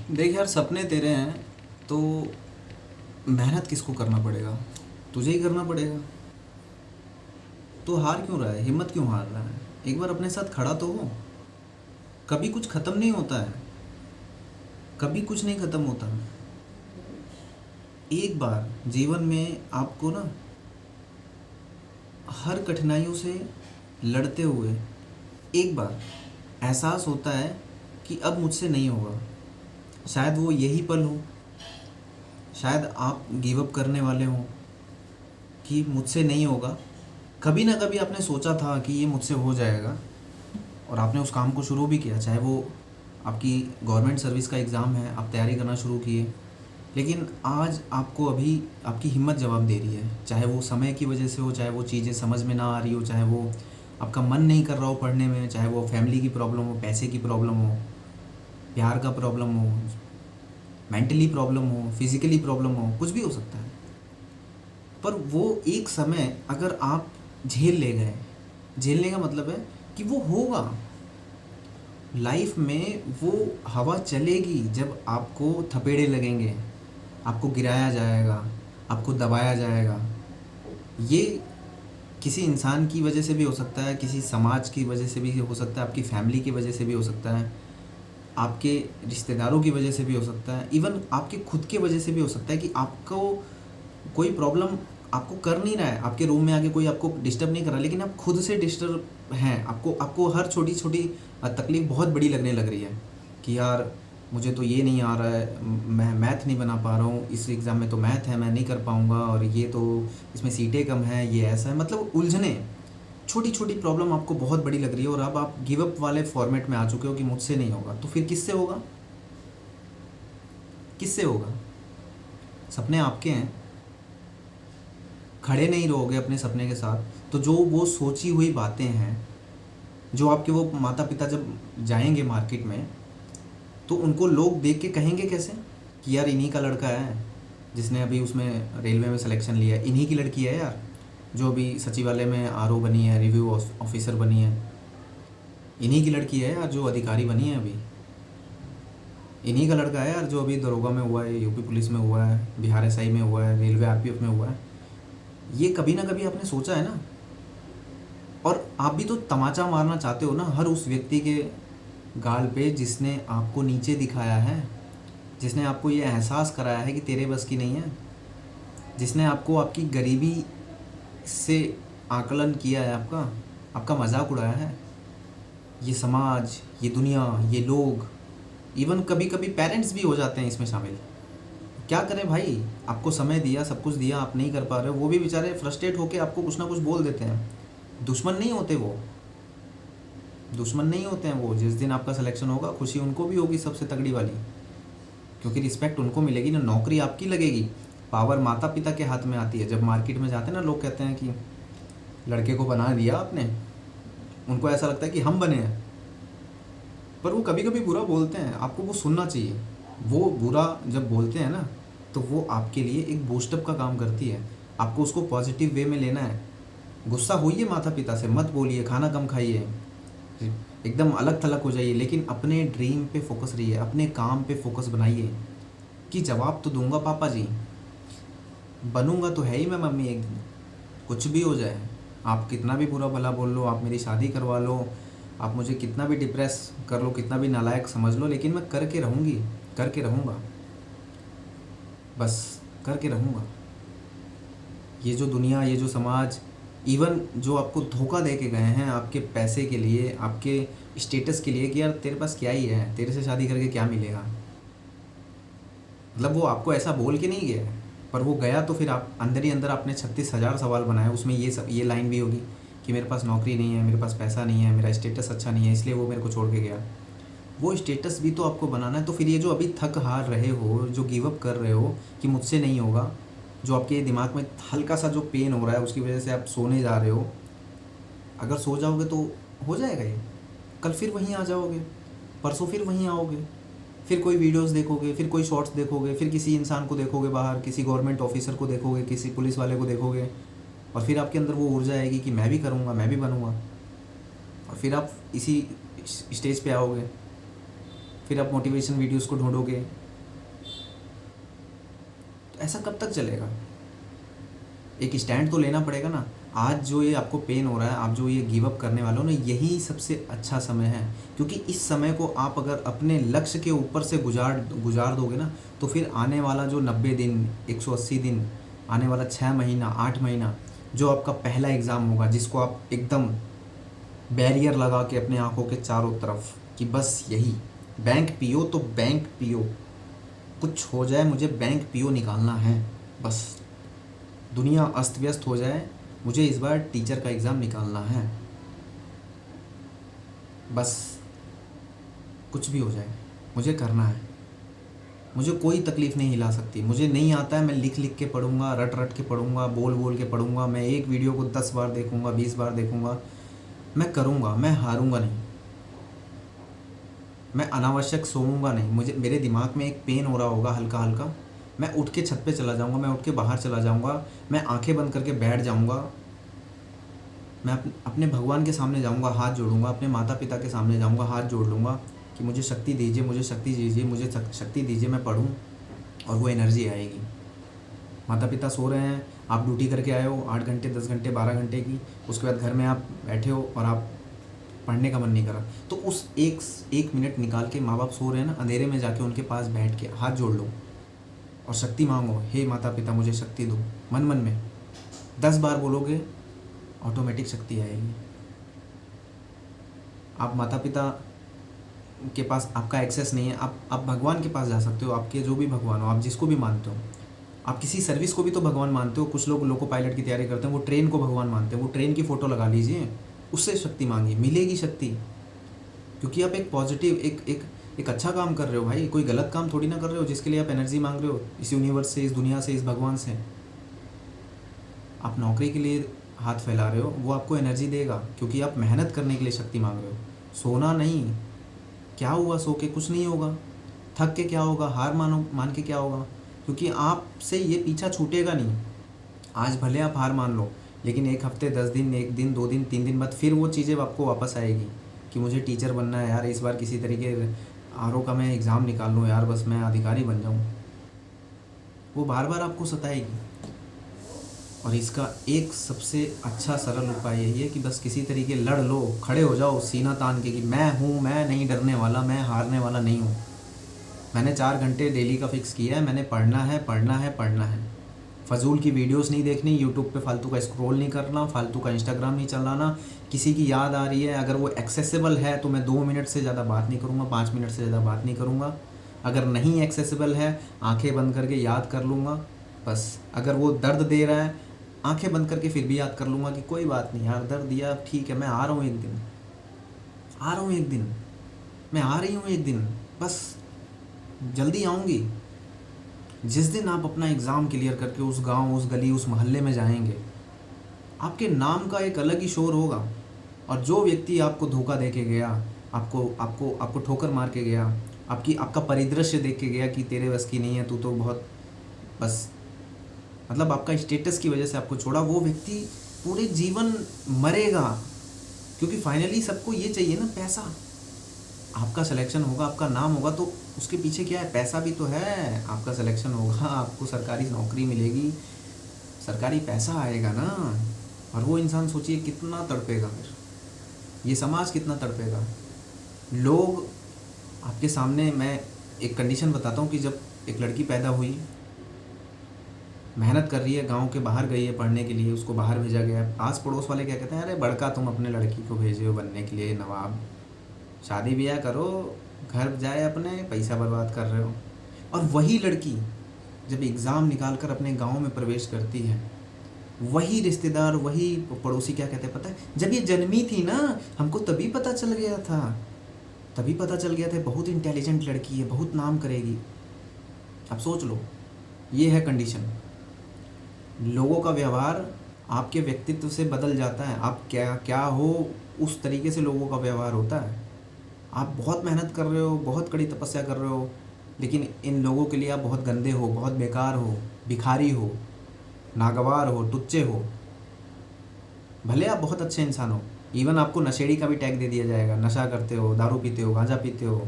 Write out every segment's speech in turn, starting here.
देख यार, सपने तेरे हैं तो मेहनत किसको करना पड़ेगा? तुझे ही करना पड़ेगा। तो हार क्यों रहा है? हिम्मत क्यों हार रहा है? एक बार अपने साथ खड़ा तो हो। कभी कुछ ख़त्म नहीं होता है। कभी कुछ नहीं ख़त्म होता। एक बार जीवन में आपको ना हर कठिनाइयों से लड़ते हुए एक बार एहसास होता है कि अब मुझसे नहीं होगा। शायद वो यही पल हो। शायद आप गिव अप करने वाले हों कि मुझसे नहीं होगा। कभी ना कभी आपने सोचा था कि ये मुझसे हो जाएगा और आपने उस काम को शुरू भी किया, चाहे वो आपकी गवर्नमेंट सर्विस का एग्ज़ाम है, आप तैयारी करना शुरू किए। लेकिन आज आपको अभी आपकी हिम्मत जवाब दे रही है, चाहे वो समय की वजह से हो, चाहे वो चीज़ें समझ में ना आ रही हो, चाहे वो आपका मन नहीं कर रहा हो पढ़ने में, चाहे वो फैमिली की प्रॉब्लम हो, पैसे की प्रॉब्लम हो, प्यार का प्रॉब्लम हो, मेंटली प्रॉब्लम हो, फिज़िकली प्रॉब्लम हो, कुछ भी हो सकता है। पर वो एक समय अगर आप झेल ले गए, झेलने का मतलब है कि वो होगा। लाइफ में वो हवा चलेगी जब आपको थपेड़े लगेंगे, आपको गिराया जाएगा, आपको दबाया जाएगा। ये किसी इंसान की वजह से भी हो सकता है, किसी समाज की वजह से भी हो सकता है, आपकी फैमिली की वजह से भी हो सकता है, आपके रिश्तेदारों की वजह से भी हो सकता है, इवन आपके खुद की वजह से भी हो सकता है कि आपको कोई प्रॉब्लम आपको कर नहीं रहा है, आपके रूम में आके कोई आपको डिस्टर्ब नहीं कर रहा, लेकिन आप खुद से डिस्टर्ब हैं। आपको आपको हर छोटी छोटी तकलीफ़ बहुत बड़ी लगने लग रही है कि यार मुझे तो ये नहीं आ रहा है, मैं मैथ नहीं बना पा रहा हूँ, इस एग्ज़ाम में तो मैथ है, मैं नहीं कर पाऊँगा, और ये तो इसमें सीटें कम है, ये ऐसा है। मतलब उलझने, छोटी छोटी प्रॉब्लम आपको बहुत बड़ी लग रही है और अब आप गिव अप वाले फॉर्मेट में आ चुके हो कि मुझसे नहीं होगा। तो फिर किससे होगा? किससे होगा? सपने आपके हैं। खड़े नहीं रहोगे अपने सपने के साथ तो जो वो सोची हुई बातें हैं, जो आपके वो माता पिता जब जाएंगे मार्केट में तो उनको लोग देख के कहेंगे कैसे कि यार इन्हीं का लड़का है जिसने अभी उसमें रेलवे में सिलेक्शन लिया है, इन्हीं की लड़की है यार जो अभी सचिवालय में आरओ बनी है, रिव्यू ऑफिसर बनी है, इन्हीं की लड़की है यार जो अधिकारी बनी है अभी, इन्हीं का लड़का है यार जो अभी दरोगा में हुआ है, यूपी पुलिस में हुआ है, बिहार एसआई में हुआ है, रेलवे आरपीएफ में हुआ है। ये कभी ना कभी आपने सोचा है ना? और आप भी तो तमाचा मारना चाहते हो ना हर उस व्यक्ति के गाल पे जिसने आपको नीचे दिखाया है, जिसने आपको ये एहसास कराया है कि तेरे बस की नहीं है, जिसने आपको आपकी गरीबी से आकलन किया है, आपका आपका मजाक उड़ाया है। ये समाज, ये दुनिया, ये लोग, इवन कभी कभी पेरेंट्स भी हो जाते हैं इसमें शामिल। क्या करें भाई, आपको समय दिया, सब कुछ दिया, आप नहीं कर पा रहे हो, वो भी बेचारे फ्रस्ट्रेट होकर आपको कुछ ना कुछ बोल देते हैं। दुश्मन नहीं होते वो, दुश्मन नहीं होते हैं वो। जिस दिन आपका सिलेक्शन होगा खुशी उनको भी होगी सबसे तगड़ी वाली, क्योंकि रिस्पेक्ट उनको मिलेगी ना, नौकरी आपकी लगेगी। पावर माता पिता के हाथ में आती है। जब मार्केट में जाते हैं ना लोग कहते हैं कि लड़के को बना दिया आपने, उनको ऐसा लगता है कि हम बने हैं। पर वो कभी कभी बुरा बोलते हैं, आपको वो सुनना चाहिए। वो बुरा जब बोलते हैं ना तो वो आपके लिए एक बूस्टअप का काम करती है। आपको उसको पॉजिटिव वे में लेना है। गुस्सा होइए माता पिता से, मत बोलिए, खाना कम खाइए, एकदम अलग थलग हो जाइए, लेकिन अपने ड्रीम पे फोकस रहिए, अपने काम पे फोकस बनाइए कि जवाब तो दूंगा पापा जी, बनूंगा तो है ही मैं मम्मी एक दिन, कुछ भी हो जाए। आप कितना भी बुरा भला बोल लो, आप मेरी शादी करवा लो, आप मुझे कितना भी डिप्रेस कर लो, कितना भी नालायक समझ लो, लेकिन मैं करके रहूँगी, करके रहूँगा, बस करके रहूँगा। ये जो दुनिया, ये जो समाज, इवन जो आपको धोखा दे के गए हैं आपके पैसे के लिए, आपके स्टेटस के लिए कि यार तेरे पास क्या ही है, तेरे से शादी करके क्या मिलेगा, मतलब वो आपको ऐसा बोल के नहीं गया है, पर वो गया तो फिर आप अंदर ही अंदर आपने 36,000 सवाल बनाए। उसमें ये लाइन भी होगी कि मेरे पास नौकरी नहीं है, मेरे पास पैसा नहीं है, मेरा स्टेटस अच्छा नहीं है, इसलिए वो मेरे को छोड़ के गया। वो स्टेटस भी तो आपको बनाना है। तो फिर ये जो अभी थक हार रहे हो, जो गिव अप कर रहे हो कि मुझसे नहीं होगा, जो आपके दिमाग में हल्का सा जो पेन हो रहा है उसकी वजह से आप सोने जा रहे हो, अगर सो जाओगे तो हो जाएगा ये। कल फिर वहीं आ जाओगे, परसों फिर वहीं आओगे, फिर कोई वीडियोस देखोगे, फिर कोई शॉर्ट्स देखोगे, फिर किसी इंसान को देखोगे बाहर, किसी गवर्नमेंट ऑफिसर को देखोगे, किसी पुलिस वाले को देखोगे, और फिर आपके अंदर वो ऊर्जा आएगी कि मैं भी करूँगा, मैं भी बनूँगा, और फिर आप इसी स्टेज पे आओगे। फिर आप मोटिवेशन वीडियोस को ढूंढोगे। तो ऐसा कब तक चलेगा? एक स्टैंड तो लेना पड़ेगा ना। आज जो ये आपको पेन हो रहा है, आप जो ये गिव अप करने वाले हो ना, यही सबसे अच्छा समय है। क्योंकि इस समय को आप अगर अपने लक्ष्य के ऊपर से गुजार दोगे ना, तो फिर आने वाला जो 90 दिन, 180 दिन, आने वाला 6 महीना, 8 महीना, जो आपका पहला एग्ज़ाम होगा, जिसको आप एकदम बैरियर लगा के अपने आंखों के चारों तरफ कि बस यही बैंक पीओ तो बैंक पीओ, कुछ हो जाए मुझे बैंक पीओ निकालना है, बस दुनिया अस्त व्यस्त हो जाए, मुझे इस बार टीचर का एग्ज़ाम निकालना है, बस कुछ भी हो जाए मुझे करना है। मुझे कोई तकलीफ़ नहीं हिला सकती। मुझे नहीं आता है, मैं लिख लिख के पढ़ूंगा, रट रट के पढ़ूंगा, बोल बोल के पढ़ूंगा। मैं एक वीडियो को 10 बार देखूंगा, 20 बार देखूंगा। मैं करूंगा, मैं हारूंगा नहीं। मैं अनावश्यक सोऊंगा नहीं। मुझे मेरे दिमाग में एक पेन हो रहा होगा हल्का हल्का, मैं उठ के छत पे चला जाऊंगा, मैं उठ के बाहर चला जाऊंगा, मैं आंखें बंद करके बैठ जाऊंगा, मैं अपने भगवान के सामने जाऊंगा, हाथ जोड़ूंगा, अपने माता पिता के सामने जाऊंगा, हाथ जोड़ लूँगा कि मुझे शक्ति दीजिए, मुझे शक्ति दीजिए, मुझे शक्ति दीजिए, मैं पढूं। और वो एनर्जी आएगी। माता पिता सो रहे हैं, आप ड्यूटी करके आए हो 8 घंटे, 10 घंटे, 12 घंटे की, उसके बाद घर में आप बैठे हो और आप पढ़ने का मन नहीं करा, तो उस एक मिनट निकाल के, माँ बाप सो रहे हैं ना, अंधेरे में जाके उनके पास बैठ के हाथ जोड़ लो और शक्ति मांगो, हे माता पिता मुझे शक्ति दो। मन मन में 10 बार बोलोगे, ऑटोमेटिक शक्ति आएगी। आप माता पिता के पास आपका एक्सेस नहीं है, आप भगवान के पास जा सकते हो, आपके जो भी भगवान हो, आप जिसको भी मानते हो। आप किसी सर्विस को भी तो भगवान मानते हो। कुछ लोग लोको पायलट की तैयारी करते हैं, वो ट्रेन को भगवान मानते हैं। वो ट्रेन की फ़ोटो लगा लीजिए, उससे शक्ति मांगिए, मिलेगी शक्ति। क्योंकि आप एक पॉजिटिव, एक अच्छा काम कर रहे हो भाई, कोई गलत काम थोड़ी ना कर रहे हो जिसके लिए आप एनर्जी मांग रहे हो इस यूनिवर्स से, इस दुनिया से, इस भगवान से। आप नौकरी के लिए हाथ फैला रहे हो, वो आपको एनर्जी देगा, क्योंकि आप मेहनत करने के लिए शक्ति मांग रहे हो, सोना नहीं। क्या हुआ सो के? कुछ नहीं होगा। थक के क्या होगा? हार मान के क्या होगा? क्योंकि आपसे ये पीछा छूटेगा नहीं। आज भले आप हार मान लो, लेकिन 1 हफ्ते, 10 दिन, 1 दिन, 2 दिन, 3 दिन बाद फिर वो चीज़ें आपको वापस आएगी कि मुझे टीचर बनना है यार, इस बार किसी तरीके आरओ का मैं एग्ज़ाम निकाल लूँ यार, बस मैं अधिकारी बन जाऊँ। वो बार बार आपको सताएगी। और इसका एक सबसे अच्छा सरल उपाय यही है कि बस किसी तरीके लड़ लो, खड़े हो जाओ सीना तान के कि मैं हूँ, मैं नहीं डरने वाला, मैं हारने वाला नहीं हूँ। मैंने 4 घंटे डेली का फिक्स किया है, मैंने पढ़ना है, पढ़ना है, पढ़ना है। फजूल की वीडियोस नहीं देखनी, यूट्यूब पे फालतू का स्क्रॉल नहीं करना, फालतू का इंस्टाग्राम नहीं चलाना। किसी की याद आ रही है, अगर वो एक्सेसिबल है तो मैं 2 मिनट से ज़्यादा बात नहीं करूँगा, 5 मिनट से ज़्यादा बात नहीं करूँगा। अगर नहीं एक्सेसिबल है, आंखें बंद करके याद कर लूँगा बस। अगर वो दर्द दे रहा है, आंखें बंद करके फिर भी याद कर लूँगा कि कोई बात नहीं यार, दर्द दिया, ठीक है, मैं आ रहा हूँ एक दिन, आ रहा हूँ एक दिन, मैं आ रही हूँ एक दिन, बस जल्दी आऊँगी। जिस दिन आप अपना एग्ज़ाम क्लियर करके उस गांव, उस गली, उस मोहल्ले में जाएंगे, आपके नाम का एक अलग ही शोर होगा। और जो व्यक्ति आपको धोखा दे के गया, आपको आपको आपको ठोकर मार के गया, आपका परिदृश्य देख के गया कि तेरे बस की नहीं है, तू तो बहुत, बस मतलब आपका स्टेटस की वजह से आपको छोड़ा, वो व्यक्ति पूरे जीवन मरेगा। क्योंकि फाइनली सबको ये चाहिए ना, पैसा। आपका सिलेक्शन होगा, आपका नाम होगा, तो उसके पीछे क्या है? पैसा भी तो है। आपका सिलेक्शन होगा, आपको सरकारी नौकरी मिलेगी, सरकारी पैसा आएगा ना। और वो इंसान सोचिए कितना तड़पेगा, फिर ये समाज कितना तड़पेगा। लोग आपके सामने, मैं एक कंडीशन बताता हूँ कि जब एक लड़की पैदा हुई, मेहनत कर रही है, गांव के बाहर गई है पढ़ने के लिए, उसको बाहर भेजा गया। आस पड़ोस वाले क्या कहते हैं, अरे बड़का तुम अपने लड़की को भेजे हो बनने के लिए नवाब, शादी ब्याह करो, घर जाए अपने, पैसा बर्बाद कर रहे हो। और वही लड़की जब एग्ज़ाम निकाल कर अपने गांव में प्रवेश करती है, वही रिश्तेदार, वही पड़ोसी क्या कहते हैं पता है? जब ये जन्मी थी ना, हमको तभी पता चल गया था, तभी पता चल गया था, बहुत इंटेलिजेंट लड़की है, बहुत नाम करेगी। अब सोच लो, ये है कंडीशन। लोगों का व्यवहार आपके व्यक्तित्व से बदल जाता है। आप क्या हो, उस तरीके से लोगों का व्यवहार होता है। आप बहुत मेहनत कर रहे हो, बहुत कड़ी तपस्या कर रहे हो, लेकिन इन लोगों के लिए आप बहुत गंदे हो, बहुत बेकार हो, भिखारी हो, नागवार हो, टुच्चे हो। भले आप बहुत अच्छे इंसान हो, इवन आपको नशेड़ी का भी टैग दे दिया जाएगा, नशा करते हो, दारू पीते हो, गांजा पीते हो,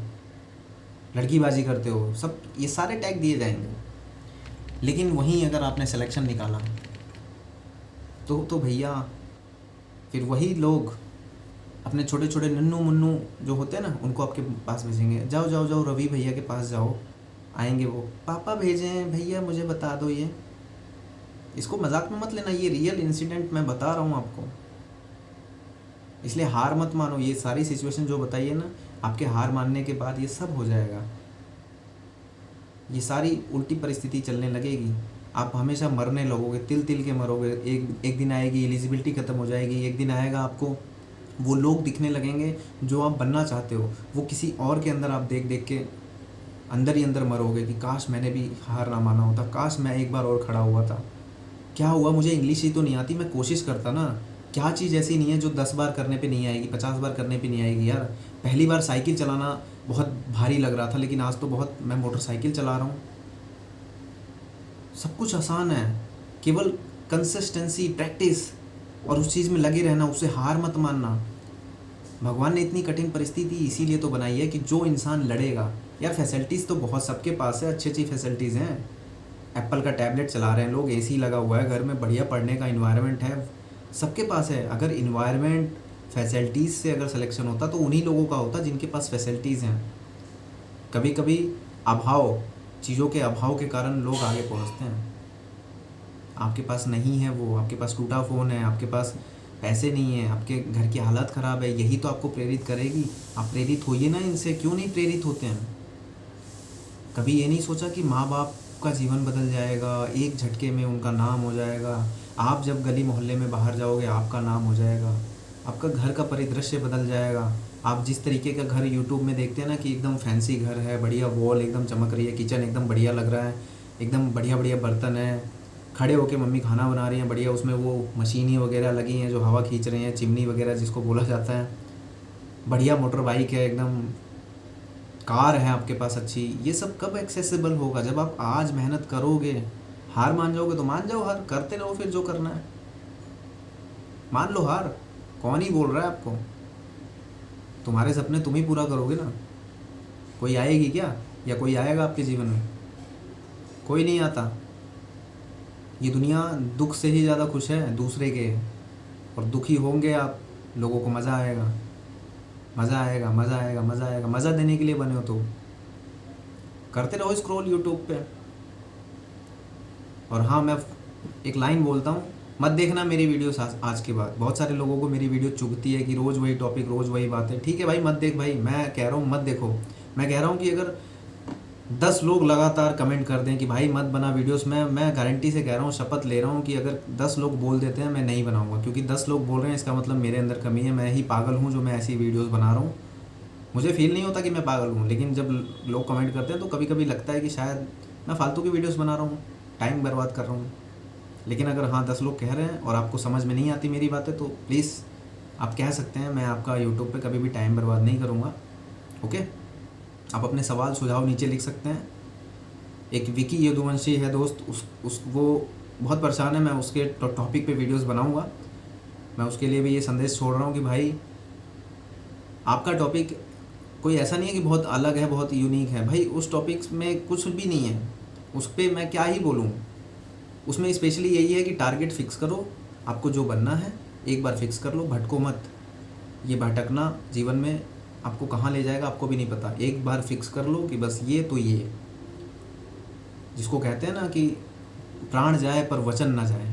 लड़कीबाजी करते हो, सब ये सारे टैग दिए जाएंगे। लेकिन वहीं अगर आपने सिलेक्शन निकाला तो भैया फिर वही लोग अपने छोटे छोटे नन्नू मुन्नू जो होते हैं ना, उनको आपके पास भेजेंगे, जाओ जाओ जाओ रवि भैया के पास जाओ। आएंगे वो, पापा भेजे हैं भैया, मुझे बता दो ये। इसको मजाक में मत लेना, ये रियल इंसिडेंट मैं बता रहा हूँ आपको। इसलिए हार मत मानो। ये सारी सिचुएशन जो बताइए ना, आपके हार मानने के बाद ये सब हो जाएगा। ये सारी उल्टी परिस्थिति चलने लगेगी, आप हमेशा मरने लगोगे, तिल तिल के मरोगे। एक दिन आएगी एलिजिबिलिटी ख़त्म हो जाएगी, एक दिन आएगा आपको वो लोग दिखने लगेंगे जो आप बनना चाहते हो, वो किसी और के अंदर आप देख देख के अंदर ही अंदर मरोगे कि काश मैंने भी हार ना माना होता, काश मैं एक बार और खड़ा हुआ था। क्या हुआ, मुझे इंग्लिश ही तो नहीं आती, मैं कोशिश करता ना। क्या चीज़ ऐसी नहीं है जो 10 बार करने पे नहीं आएगी, 50 बार करने पे नहीं आएगी यार। पहली बार साइकिल चलाना बहुत भारी लग रहा था, लेकिन आज तो बहुत मैं मोटरसाइकिल चला रहा हूँ। सब कुछ आसान है, केवल कंसिस्टेंसी, प्रैक्टिस और उस चीज़ में लगे रहना, उससे हार मत मानना। भगवान ने इतनी कठिन परिस्थिति इसीलिए तो बनाई है कि जो इंसान लड़ेगा। यार फैसिलिटीज़ तो बहुत सबके पास है, अच्छी अच्छी फैसिलिटीज़ हैं। एप्पल का टैबलेट चला रहे हैं लोग, एसी लगा हुआ है घर में, बढ़िया पढ़ने का इन्वायरमेंट है, सबके पास है। अगर इन्वायरमेंट फैसिलिटीज़ से अगर सिलेक्शन होता तो उन्हीं लोगों का होता जिनके पास फैसिलिटीज़ हैं। कभी कभी अभाव, चीज़ों के अभाव के कारण लोग आगे पहुंचते हैं। आपके पास नहीं है वो, आपके पास टूटा फ़ोन है, आपके पास पैसे नहीं है, आपके घर की हालत ख़राब है, यही तो आपको प्रेरित करेगी। आप प्रेरित होइए ना इनसे, क्यों नहीं प्रेरित होते हैं? कभी ये नहीं सोचा कि माँ बाप का जीवन बदल जाएगा, एक झटके में उनका नाम हो जाएगा। आप जब गली मोहल्ले में बाहर जाओगे आपका नाम हो जाएगा, आपका घर का परिदृश्य बदल जाएगा। आप जिस तरीके का घर यूट्यूब में देखते हैं ना कि एकदम फैंसी घर है, बढ़िया वॉल एकदम चमक रही है, किचन एकदम बढ़िया लग रहा है, एकदम बढ़िया बढ़िया बर्तन है, खड़े होके मम्मी खाना बना रही हैं बढ़िया, उसमें वो मशीनी वगैरह लगी हैं जो हवा खींच रही हैं, चिमनी वगैरह जिसको बोला जाता है, बढ़िया मोटर बाइक है, एकदम कार है आपके पास अच्छी। ये सब कब एक्सेसिबल होगा? जब आप आज मेहनत करोगे। हार मान जाओगे तो मान जाओ हार, करते रहो फिर जो करना है, मान लो हार। कौन ही बोल रहा है आपको? तुम्हारे सपने तुम ही पूरा करोगे ना। कोई आएगी क्या, या कोई आएगा आपके जीवन में? कोई नहीं आता। ये दुनिया दुख से ही ज़्यादा खुश है दूसरे के, और दुखी होंगे आप, लोगों को मज़ा आएगा, मज़ा आएगा, मज़ा आएगा, मज़ा आएगा। मज़ा देने के लिए बने हो तो करते रहो स्क्रॉल यूट्यूब पे। और हाँ, मैं एक लाइन बोलता हूँ, मत देखना मेरी वीडियोस आज के बाद। बहुत सारे लोगों को मेरी वीडियो चुभती है कि रोज़ वही टॉपिक, रोज़ वही बातें। ठीक है भाई, मत देख भाई, मैं कह रहा हूँ मत देखो। मैं कह रहा हूँ कि अगर 10 लोग लगातार कमेंट कर दें कि भाई मत बना वीडियोस, मैं गारंटी से कह रहा हूँ, शपथ ले रहा हूँ कि अगर 10 लोग बोल देते हैं मैं नहीं बनाऊँगा। क्योंकि 10 लोग बोल रहे हैं, इसका मतलब मेरे अंदर कमी है, मैं ही पागल हूँ जो मैं ऐसी वीडियोस बना रहा हूँ। मुझे फील नहीं होता कि मैं पागल हूँ, लेकिन जब लोग कमेंट करते हैं तो कभी कभी लगता है कि शायद मैं फालतू की वीडियोज़ बना रहा हूँ, टाइम बर्बाद कर रहा हूँ। लेकिन अगर हाँ 10 लोग कह रहे हैं और आपको समझ में नहीं आती मेरी बातें, तो प्लीज़ आप कह सकते हैं, मैं आपका यूट्यूब पे कभी भी टाइम बर्बाद नहीं करूँगा। ओके, आप अपने सवाल सुझाव नीचे लिख सकते हैं। एक विकी यदुवंशी है दोस्त, वो बहुत परेशान है, मैं उसके टॉपिक पे वीडियोस बनाऊंगा। मैं उसके लिए भी ये संदेश छोड़ रहा हूँ कि भाई आपका टॉपिक कोई ऐसा नहीं है कि बहुत अलग है, बहुत यूनिक है। भाई उस टॉपिक्स में कुछ भी नहीं है, उस पर मैं क्या ही बोलूँ। उसमें स्पेशली यही है कि टारगेट फिक्स करो, आपको जो बनना है एक बार फिक्स कर लो, भटको मत। ये भटकना जीवन में आपको कहाँ ले जाएगा आपको भी नहीं पता। एक बार फिक्स कर लो कि बस ये तो ये, जिसको कहते हैं ना कि प्राण जाए पर वचन ना जाए,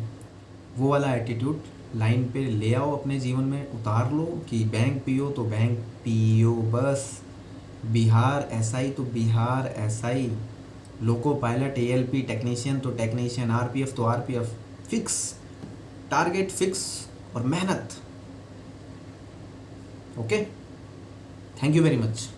वो वाला एटीट्यूड लाइन पे ले आओ, अपने जीवन में उतार लो। कि बैंक पियो तो बैंक पियो बस, बिहार एसआई तो Bihar SI, loco pilot ALP technician तो टेक्नीशियन, आरपीएफ तो आरपीएफ। फिक्स टारगेट, फिक्स और मेहनत। Okay, thank you very much.